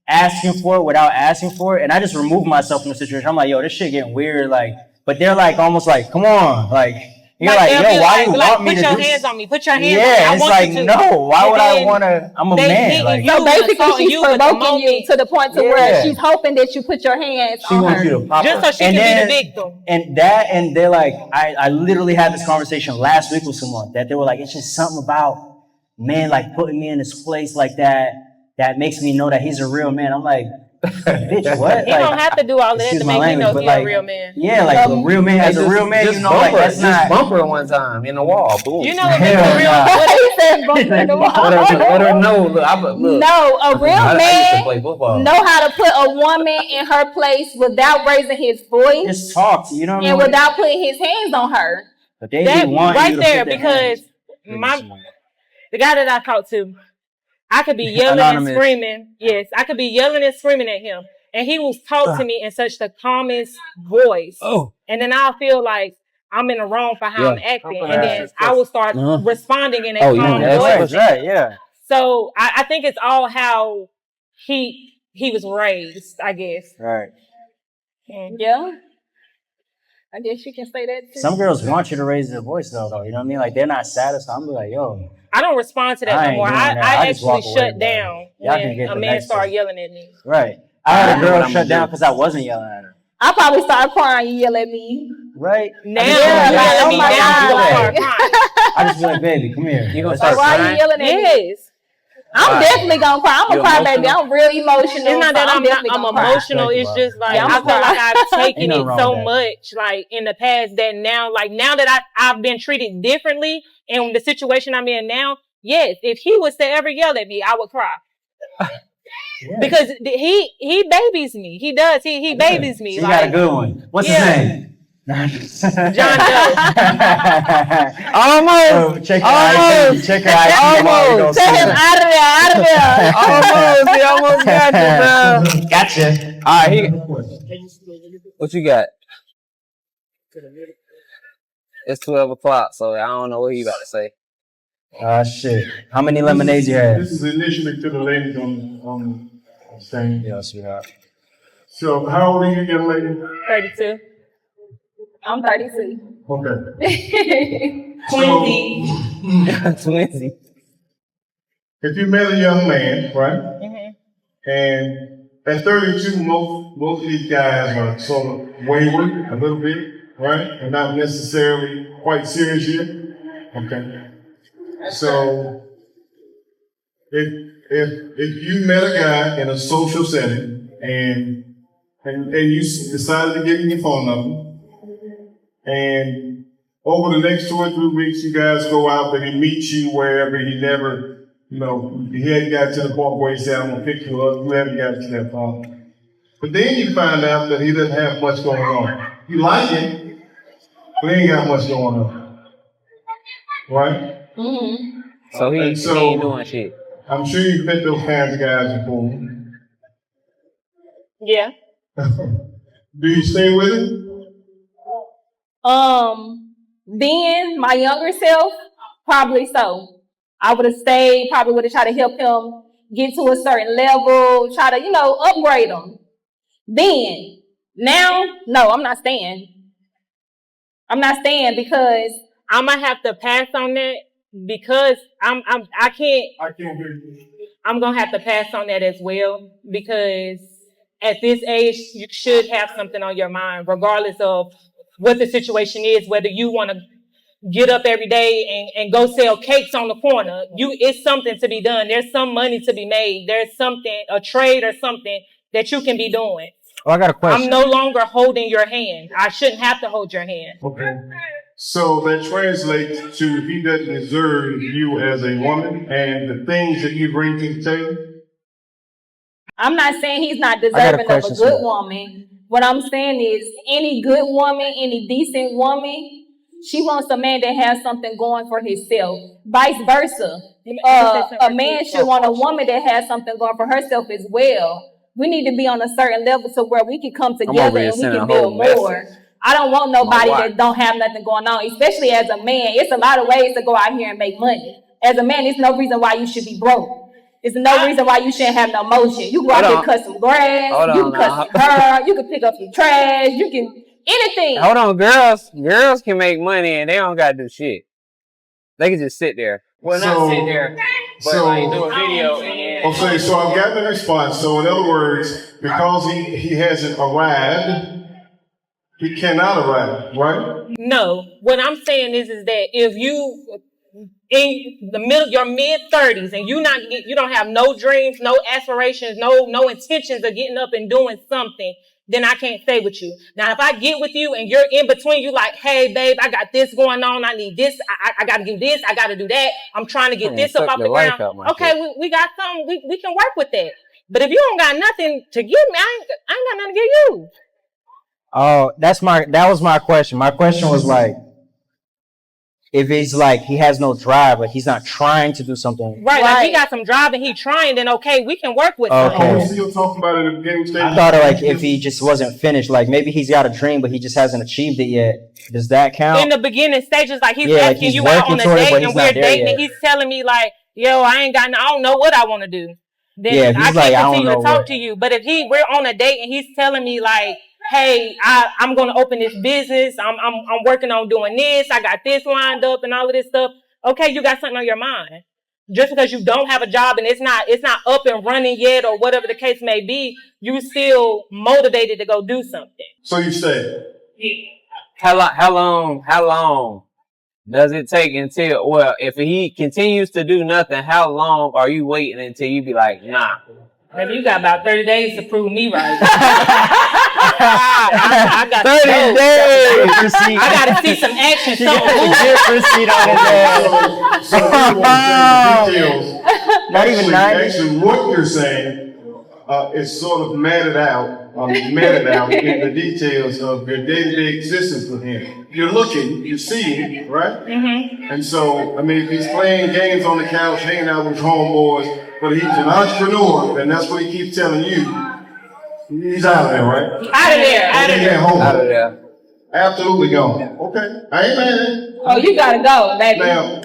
asking for it without asking for it. And I just remove myself from the situation. I'm like, yo, this shit getting weird. Like, but they're like almost like, come on. Like, you're like, yo, why do you want me to do this? Put your hands on me. Put your hands on me. Yeah, it's like, no, why would I want to? I'm a man. Like, so basically, she's provoking you to the point to where she's hoping that you put your hands on her. She wants you to pop just so she can be the victim. And they're like, I literally had this conversation last week with someone that they were like, it's just something about men like putting me in this place like that makes me know that he's a real man. I'm like, bitch, what? He don't have to do all that to make me know he's a real man. Yeah, like a real man as a real man, you know, like that's not bumper one time in the wall. Boom. You know what makes a real man? He said bumper in the wall. Let her know. Look, no, a real man know how to put a woman in her place without raising his voice. Just talk, you know what I mean? And without putting his hands on her. But they that want right you to there, put because the guy that I talked to, I could be yelling and screaming. Yes, I could be yelling and screaming at him. And he will talk to me in such the calmest voice. Oh. And then I'll feel like I'm in the wrong for how I'm acting. And then I will start responding in a calm voice. Right, yeah. So I think it's all how he was raised, I guess. Right. And yeah. I guess you can say that too. Some girls want you to raise their voice though. You know what I mean? Like they're not satisfied. I'm like, yo. I don't respond to that no more. I actually shut down when a man started yelling at me. Right. I had a girl shut down because I wasn't yelling at her. I probably started crying. You yell at me. Right. Now, oh my God. I just be like, baby, come here. You gonna start crying? Why are you yelling at me? Yes. I'm definitely gonna cry. I'm gonna cry, baby. I'm real emotional. It's not that I'm emotional. It's just like I feel like I've taken it so much, like in the past, that now that I've been treated differently in the situation I'm in now. Yes, if he was to ever yell at me, I would cry. Yeah. Because he babies me. He does. He babies me. You got a good one. What's his name? John Doe. Almost. Check her ID. Almost. Tell him out of there. Almost. He almost got you, bro. Gotcha. All right. What you got? It's 12 o'clock, so I don't know what you about to say. Shit. How many lemonades you had? This is initially to the ladies on the thing. Yeah, sweetheart. So, how old are you, young lady? 32. I'm 32. Okay. Twinsy. If you met a young man, right? Mm-hmm. And at 32, most of these guys are sort of wayward a little bit, right? And not necessarily quite serious yet. Okay. So, if you met a guy in a social setting and you decided to give him your phone number, and over the next 2 or 3 weeks, you guys go out and he meets you wherever he never, he hadn't got to the point where he said, I'm going to pick you up. You haven't got to that point. But then you find out that he doesn't have much going on. You like him, but he ain't got much going on. Right? Mm-hmm. So he ain't doing shit. I'm sure you've met those kinds of guys before. Yeah. Do you stay with him? Then my younger self, probably so. I would have stayed, probably would have tried to help him get to a certain level, try to, upgrade him. Then, Now, no, I'm not staying. I'm not staying because I'm gonna have to pass on that because I can't. I can't hear you. I'm gonna have to pass on that as well because at this age you should have something on your mind, regardless of what the situation is. Whether you want to get up every day and go sell cakes on the corner, it's something to be done. There's some money to be made. There's something, a trade or something that you can be doing. Oh, I got a question. I'm no longer holding your hand. I shouldn't have to hold your hand. Okay. So that translates to he doesn't deserve you as a woman and the things that you bring to the table. I'm not saying he's not got a deserving of a question, good sir. woman. What I'm saying is any good woman, any decent woman, she wants a man that has something going for himself. Vice versa. A man should want a woman that has something going for herself as well. We need to be on a certain level so where we can come together and we can build more. I don't want nobody that don't have nothing going on, especially as a man. It's a lot of ways to go out here and make money. As a man, there's no reason why you should be broke. There's no reason why you shouldn't have no motion. You can go out there and cut some grass, you can cut some hair, you can pick up some trash, you can anything. Hold on, girls can make money and they don't gotta do shit. They can just sit there. Well, not sit there, but like do a video. Okay, so I've gotten a response. So in other words, because he hasn't arrived, he cannot arrive, right? No, what I'm saying is that if you in the middle, your mid-30s, and you don't have no dreams, no aspirations, no intentions of getting up and doing something, then I can't stay with you. Now, if I get with you and you're in between, you like, hey, babe, I got this going on. I need this. I got to do this. I got to do that. I'm trying to get this up off the ground. Okay, we got something. We can work with that. But if you don't got nothing to give me, I ain't got nothing to give you. Oh, that was my question. My question was like, if he's like, he has no drive, like he's not trying to do something. Right, like he got some drive and he trying, then okay, we can work with him. Okay. We're still talking about it in the beginning stage. I thought like if he just wasn't finished, like maybe he's got a dream, but he just hasn't achieved it yet. Does that count? In the beginning stages, like he's asking you out on a date and we're dating and he's telling me like, yo, I don't know what I want to do. Then I can't continue to talk to you. But if we're on a date and he's telling me like, hey, I'm going to open this business. I'm working on doing this. I got this lined up and all of this stuff. Okay, you got something on your mind. Just because you don't have a job and it's not up and running yet or whatever the case may be, you still motivated to go do something. So you say, how long does it take until, well, if he continues to do nothing, how long are you waiting until you be like, nah? Maybe you got about 30 days to prove me right. I got 30 days. I got to see some action. Not even 90. Actually, what you're saying is sort of matted out in the details of your day-to-day existence with him. You're looking, you're seeing, right? Mm-hmm. And so, I mean, if he's playing games on the couch, hanging out with his homeboys, but he's an entrepreneur, and that's what he keeps telling you, he's out of there, right? Out of there. Out of there. Absolutely gone. Okay. I ain't mad. Oh, you gotta go, baby. Now,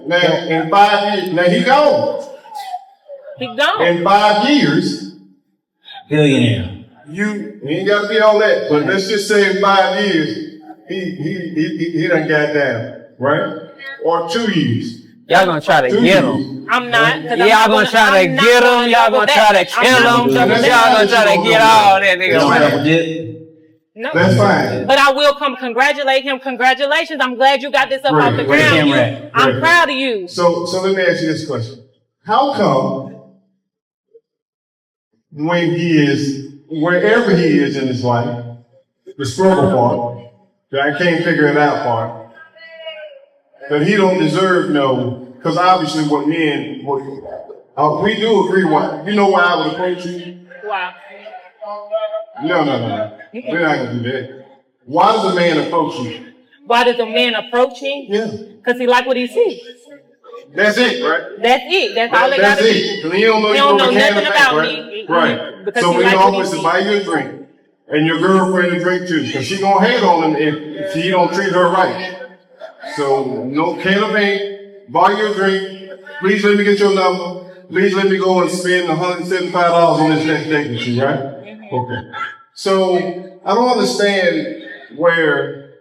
in 5 years, now he gone. He gone. In 5 years, billionaire. You ain't got to be all that, but let's just say in 5 years, he done got down, right? Or 2 years. Y'all gonna try to get him. I'm not. Y'all gonna try to get him. Y'all gonna try to kill him. Y'all gonna try to get all that nigga. No. That's fine. But I will congratulate him. Congratulations. I'm glad you got this up off the ground. I'm proud of you. So let me ask you this question. How come when he is, wherever he is in his life, the struggle part, I can't figure it out part, that he don't deserve because obviously what men, we do agree why. You know why I would approach you? Why? No. We're not going to do that. Why does a man approach you? Why does a man approach me? Yeah. Because he like what he sees. That's it, right? That's it. That's all they got to do. Because he don't know nothing about right? me. Right. Because so he when he like offers to buy you a drink, and your girlfriend a drink too, because she gonna hate on him if he don't treat her right. So no can of paint, buy you a drink. Please let me get your number. Please let me go and spend $175 on this next date with you, right? Okay. So I don't understand where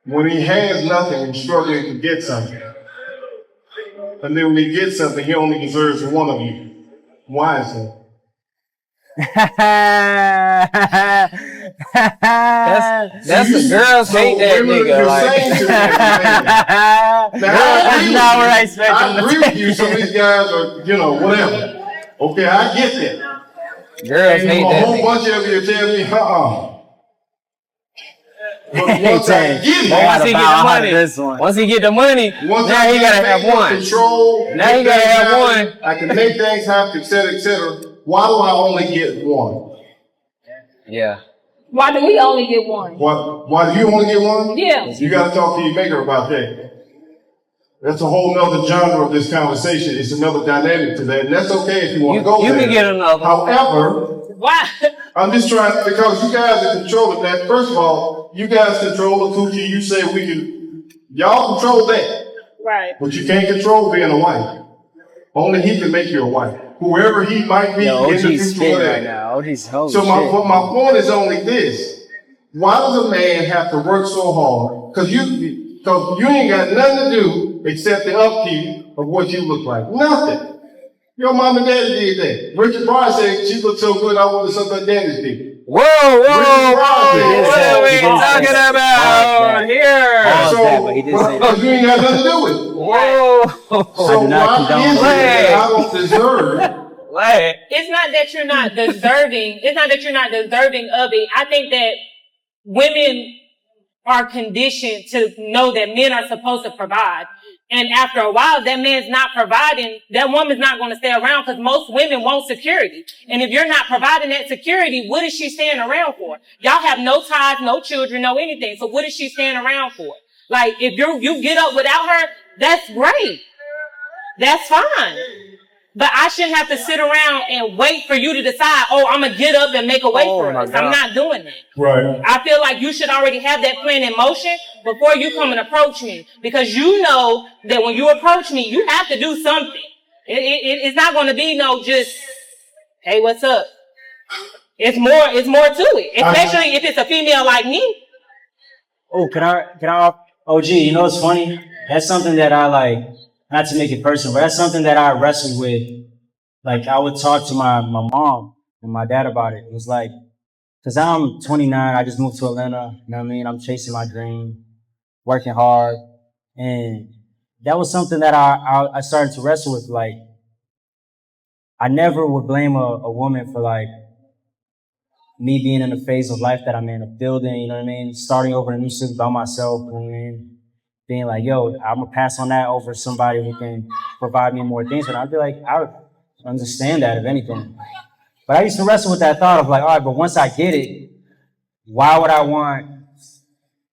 when he has nothing, he's struggling to get something. And then when he gets something, he only deserves one of you. Why is that? That's the girls hate that nigga. You're Like, saying to me, now, I agree with you. Some of these guys are, whatever. Okay, I get that. girls And hate a that whole nigga. bunch of you tell me, But once I get Once he get the money, once now I he gotta have one. Control, Now he gotta have one. I can make things happen, etc. Why do I only get one? Yeah. Why do we only get one? Why do you only get one? Yeah. You gotta talk to your maker about that. That's a whole nother genre of this conversation. It's another dynamic to that, and that's okay if you want to go there. You can get another. However, Why? I'm just trying, because you guys are controlling that. First of all, you guys control the coochie. You say y'all control that. Right. But you can't control being a wife. Only he can make you a wife. Whoever he might be in the future. Right now. So my point is only this. Why does a man have to work so hard? Because you ain't got nothing to do except the upkeep of what you look like. Nothing. Your mom and daddy did that. Richard Pryor said she looked so good I wanted something daddy's did. Whoa! What are we talking about here? So you ain't got nothing to do with it. Whoa! So why is it that I don't deserve? It's not that you're not deserving. It's not that you're not deserving of it. I think that women are conditioned to know that men are supposed to provide. And after a while, that man's not providing, that woman's not going to stay around because most women want security. And if you're not providing that security, what is she staying around for? Y'all have no ties, no children, no anything. So what is she staying around for? Like, if you get up without her, that's great. That's fine. But I shouldn't have to sit around and wait for you to decide, I'm going to get up and make a way for us. I'm not doing that. Right. I feel like you should already have that plan in motion before you come and approach me. Because you know that when you approach me, you have to do something. It's not going to be no just, hey, what's up? It's more to it. Especially if it's a female like me. Oh, can I, OG, you know what's funny? That's something that I like, not to make it personal, but that's something that I wrestled with. Like, I would talk to my mom and my dad about it. It was like, because I'm 29, I just moved to Atlanta, you know what I mean? I'm chasing my dream, working hard. And that was something that I started to wrestle with. Like, I never would blame a woman for, like, me being in the phase of life that I'm in, of building, you know what I mean? Starting over a new city by myself, you know what I mean? Being like, yo, I'm going to pass on that over somebody who can provide me more things. And I'd be like, I would understand that, if anything. But I used to wrestle with that thought of like, all right, but once I get it, why would I want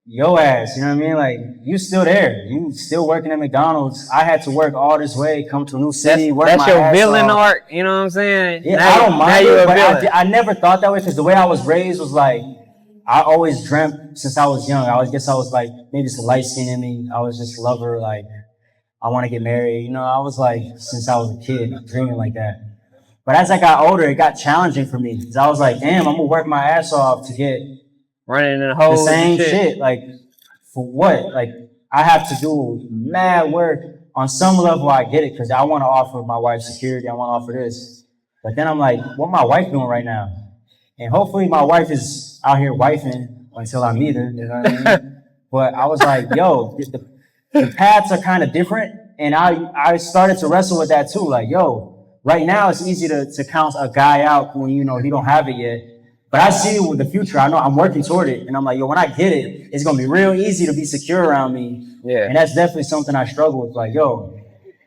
your ass? You know what I mean? Like, you still there. You still working at McDonald's. I had to work all this way, come to a new city, work my ass off. That's your villain arc, you know what I'm saying? Yeah, I don't mind it, but I never thought that way because the way I was raised was like, I always dreamt since I was young. I guess I was like, maybe some light skin in me. I was just a lover, like, I want to get married. You know, I was like, since I was a kid, dreaming like that. But as I got older, it got challenging for me. Because I was like, damn, I'm going to work my ass off to get running in the same shit. Like, for what? Like, I have to do mad work. On some level, I get it because I want to offer my wife security. I want to offer this. But then I'm like, what my wife doing right now? And hopefully my wife is out here wifing until I meet her, you know what I mean? But I was like, yo, the paths are kind of different. And I started to wrestle with that too. Like, yo, right now it's easy to count a guy out when, you know, he don't have it yet. But I see it with the future. I know I'm working toward it. And I'm like, yo, when I get it, it's going to be real easy to be secure around me. Yeah. And that's definitely something I struggle with. Like, yo.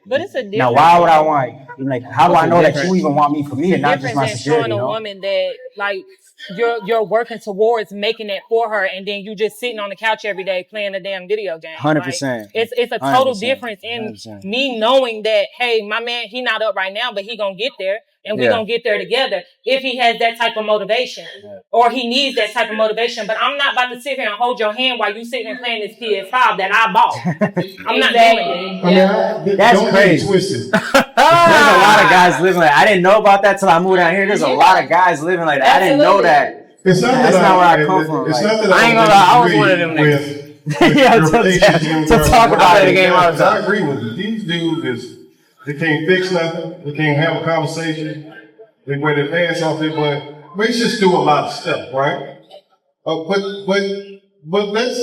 But it's a difference. Now, why would I want, like, how do I know that you even want me for me and not just my security? Showing a woman that, like, you're working towards making that for her, and then you just sitting on the couch every day playing a damn video game. 100%. Like, it's a total difference in 100%. Me knowing that, hey, my man, he not up right now, but he gonna get there, and we gonna get there together if he has that type of motivation, or he needs that type of motivation. But I'm not about to sit here and hold your hand while you sitting and playing this PS5 that I bought. I'm not doing it. I mean, That's don't crazy. get it twisted. There's a lot of guys living like I didn't know about that till I moved out here. There's a lot of guys living like that. I didn't know that. It's not That's that not where I come from. It's Like, not that I ain't gonna lie, I was one of them with Yeah, your to relationships talk about the game all the I time. agree with you. These dudes they can't fix nothing. They can't have a conversation. They wear their pants off their butt. We just do a lot of stuff, right? But let's.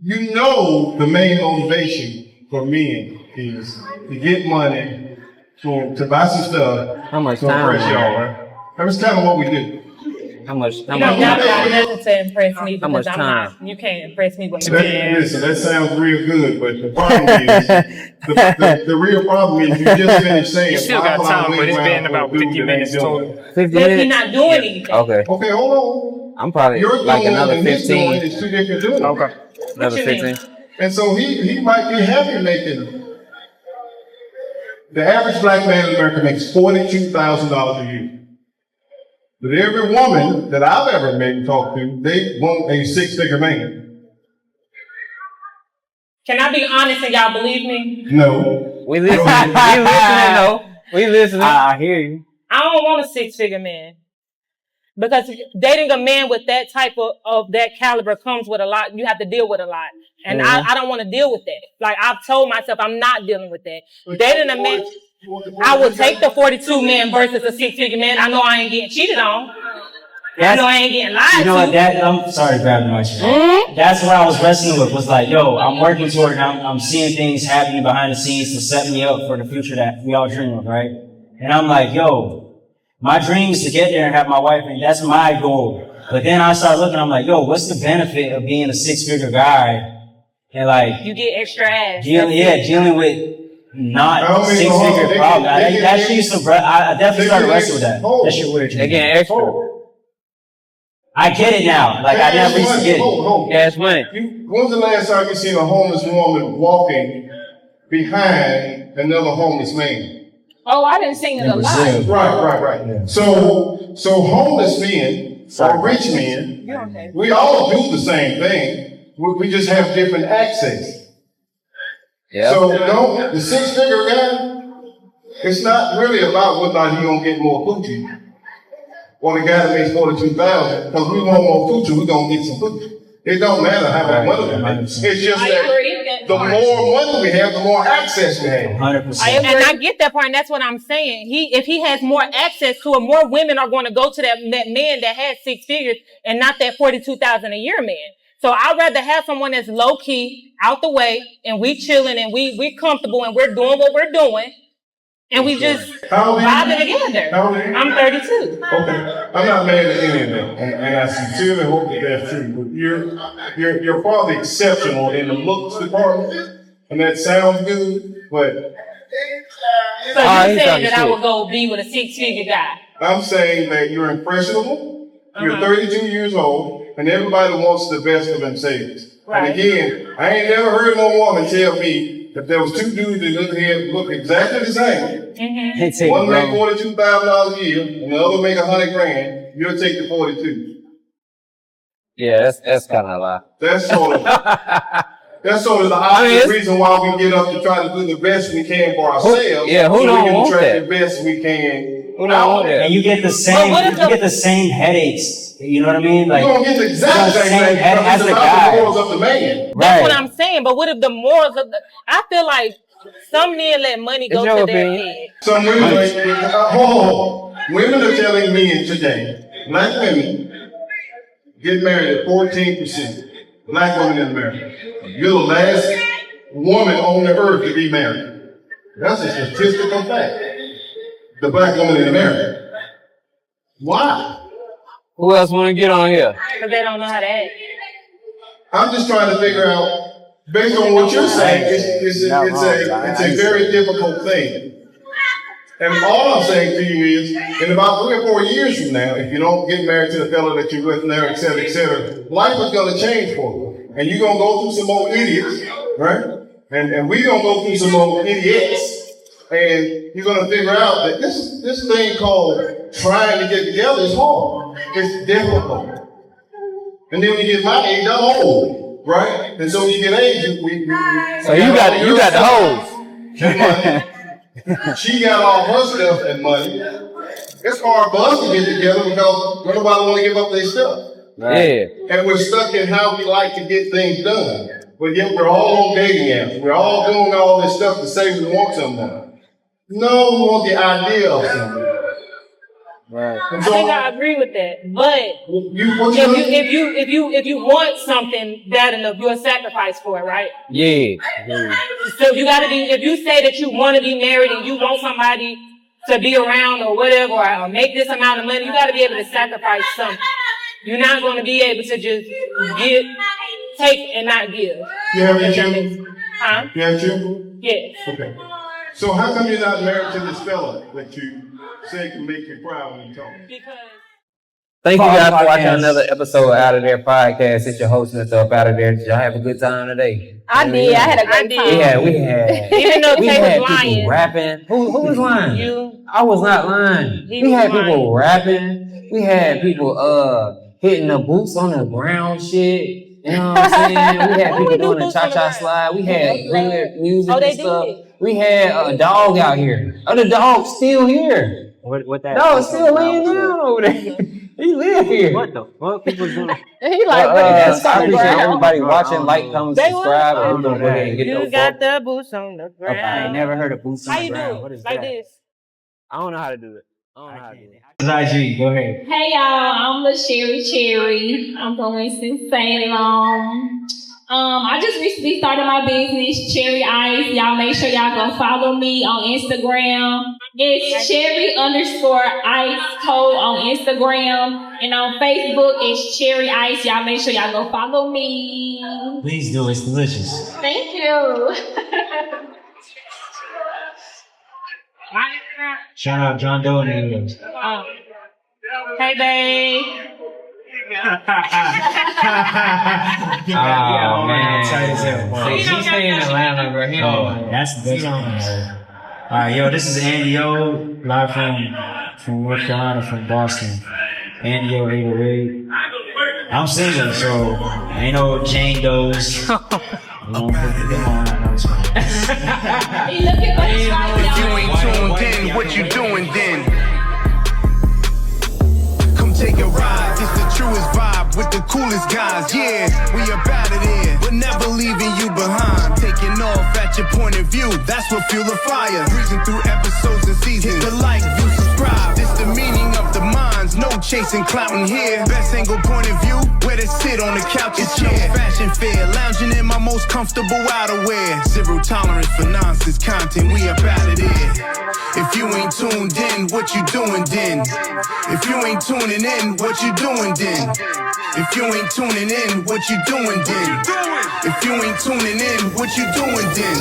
You know, the main motivation for men is to get money, to buy some stuff, How much to time? impress y'all, right? That's kind of what we do. How much? You don't got nothing to impress me How much because I'm time? not. You can't impress me with So my listen, that sounds real good, but the problem is, the real problem is you just finished saying. You still got time, but it's been about 50 minutes total. 50 If he's minutes? not doing anything. Okay. Okay, hold on. I'm probably You're like doing another and he's doing 15. is two different doing. Okay. Another What you mean? 15. And so he might be happy making. The average black man in America makes $42,000 a year. But every woman that I've ever met and talked to, they want a six-figure man. Can I be honest and y'all believe me? No. We listening. We listening, though. We listening. I hear you. I don't want a six-figure man. Because dating a man with that type of that caliber comes with a lot. You have to deal with a lot. And I don't want to deal with that. Like, I've told myself I'm not dealing with that. Dating a man, I would take the 42 man versus a six-figure man. I know I ain't getting cheated on. I know I ain't getting lied You know what? to. I'm sorry to grab the mic. That's what I was wrestling with. Was like, yo, I'm working toward it. I'm seeing things happening behind the scenes to set me up for the future that we all dream of, right? And I'm like, yo, my dream is to get there and have my wife, and that's my goal. But then I start looking, I'm like, yo, what's the benefit of being a six-figure guy and like You get extra ass. dealing with not I don't mean no harm. six-figure They problems. get- That shit used to, I definitely started get wrestling with that. extra. That shit weird. to They me. getting extra. I get it now. Like I never used to get it. Hold. Cash money. When's the last time you seen a homeless woman walking behind another homeless man? Oh, I didn't sing it a lot. Right. So homeless men or rich men, we all do the same thing. We just have different access. Yeah. So no, the six-figure guy, it's not really about whether or not he gonna get more coochie. Or the guy that makes 42,000, because we want more coochie, we gonna get some coochie. It don't matter how much money we make. It's just I that agree. the more money we have, the more access we have. 100%. And I get that part, and that's what I'm saying. If he has more access to it, more women are going to go to that man that has six figures and not that 42,000 a year man. So I'd rather have someone that's low key, out the way, and we chilling and we comfortable and we're doing what we're doing, and we just How old are you? vibing together. How old are you? I'm 32. Okay, I'm not mad at any of that, and I sincerely hope that that's true. But you're probably exceptional in the looks department, and that sounds good. But So he's you're saying talking that I shit. would go be with a six-figure guy? I'm saying that you're impressionable. You're Uh-huh. 32 years old, and everybody wants the best of themselves. Right. And again, I ain't never heard no woman tell me if there was two dudes that look exactly the same. Mm-hmm. Hey, take One it, make bro. $42,000 a year, and the other make $100,000. You'll take the 42. Yeah, that's kind of a lie. That's sort of the obvious reason why we get up to try to do the best we can for ourselves. Who so we don't can want attract that? the best we can. Who don't want that? And you get the same, what if you get the same headaches. You know what I mean? Like, You're going to get the exact the same same thing head because as it's the about guy. the morals of the man. That's right. what I'm saying. But what if the morals of I feel like some men let money go It's your to their opinion. head. Some women, women are telling men today, black women get married at 14%. Black women in America. You're the last woman on the earth to be married. That's a statistical fact. The black woman in America. Why? Who else want to get on here? Because they don't know how to act. I'm just trying to figure out, based on what you're saying, it's a very difficult thing. And all I'm saying to you is, in about 3 or 4 years from now, if you don't get married to the fellow that you're with now, et cetera, life is going to change for you. And you're going to go through some more idiots, right? And we're going to go through some more idiots. And you're going to figure out that this thing called trying to get together is hard. It's difficult. And then when you get my age, I'm old, right? And so when you get age, So you got the hoes. Money. She got all her stuff and money. It's hard for us to get together because nobody want to give up their stuff. Yeah. And we're stuck in how we like to get things done. But yet we're all on dating apps. We're all doing all this stuff to say we want someone. No, we want the idea of something. Right. I think I agree with that. But if you want something bad enough, you'll sacrifice for it, right? Yeah. So you gotta be, if you say that you want to be married and you want somebody to be around or whatever, or make this amount of money, you gotta be able to sacrifice something. You're not gonna be able to just take and not give. You have your children? Huh? You have children? Yes. Okay. So how come you're not married to this fella that you say can make you proud when you talk? Thank you guys for watching another episode of Out of There Podcast. It's your host, Mr. Up Out of There. Did y'all have a good time today? I did. I had a great time. We had. Even though Tay was lying. People rapping. Who was lying? You. I was not lying. We had people rapping. We had people hitting the boots on the ground shit. You know what I'm saying? We had people doing the cha-cha slide. We had good music and stuff. We had a dog out here. Oh, the dog's still here. What that? Dog's still laying down over there. He live here. What the fuck? People doing? He like, I appreciate everybody watching. Like, comment, subscribe. I'm gonna go ahead and get You those got the boots on the ground. I ain't never heard of boots on How the you ground. do What it? is Like that? this. I don't know how to do it. It's IG. Go ahead. hey y'all, I'm LaSherry Cherry. I'm from Winston-Salem. I just recently started my business, Cherry Ice. Y'all make sure y'all go follow me on Instagram. It's Cherry_Ice Code on Instagram. And on Facebook, it's Cherry Ice. Y'all make sure y'all go follow me. Please do. It's delicious. Thank you. Shout out John Doe and Indians. Hey, babe. Oh, man. She stay in Atlanta, bro. That's the best one. Alright, yo, this is Andy O, live from North Carolina, from Boston. Andy O 808. I'm single, so ain't no Jane Doe's. He looking for his wife, If you y'all. ain't tuned in, what you doing then? Come take a ride, it's the truest vibe with the coolest guys. Yeah, we about it here, but never leaving you behind. Taking off at your point of view, that's what fuel the fire. Breezing through episodes and seasons. Hit the like, view, subscribe. This the meaning of the minds. No chasing, clouding here. Best angle point of view, where they sit on the couch and chair. Fashion fair, lounging in my most comfortable outerwear. Zero tolerance for nonsense content, we about it here. If you ain't tuned in, what you doing then? If you ain't tuning in, what you doing then? If you ain't tuning in, what you doing then? If you ain't tuning in, what you doing then?